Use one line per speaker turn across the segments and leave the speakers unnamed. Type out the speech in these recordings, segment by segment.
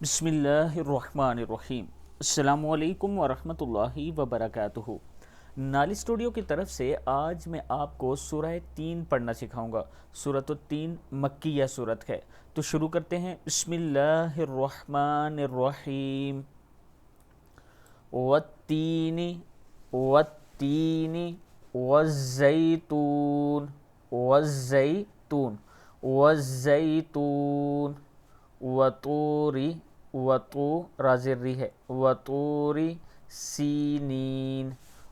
بسم اللہ الرحمن الرحیم۔ السلام علیکم ورحمۃ اللہ وبرکاتہ۔ نالی اسٹوڈیو کی طرف سے آج میں آپ کو سورہ تین پڑھنا سکھاؤں گا۔ سورۃ التین مکیہ سورت ہے، تو شروع کرتے ہیں۔ بسم اللہ الرحمن الرحیم۔ والتین والتین والزیتون والزیتون والزیتون وطوری وطو رازری ہے وطوری سینین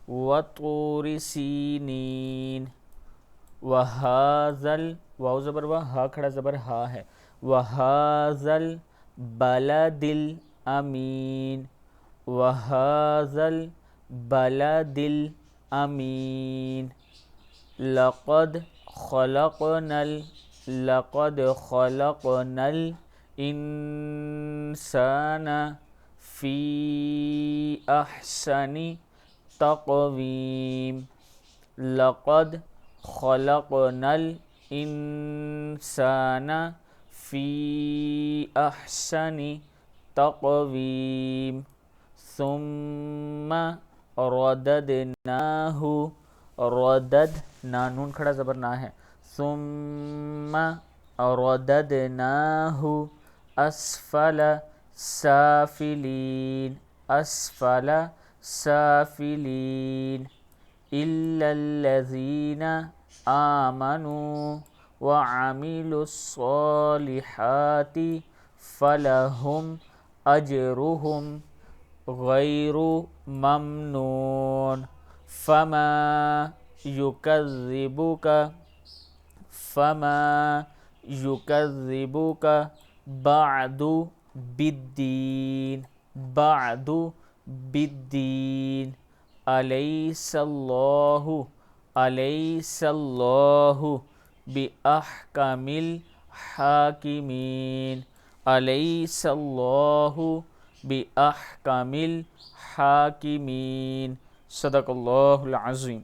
وطوری سینین وہازل واو زبر ہا کھڑا زبر ہا ہے وہازل بلدل امین وہازل بلدل امین لقد خلقنا الانسان فی احسن تقویم لقد خلقنا الانسان فی احسن تقویم ثم رددناہ نون کھڑا زبر نہ ہے ثم رددناہ اسفل سافلین الا الذین آمنوا وعملوا الصالحات فلہم اجرہم غیر ممنون فما یکذبک بعد بالدین الیس اللہ بأحکم الحاکمین الیس اللہ بأحکم الحاکمین۔ صدق اللہ العظیم۔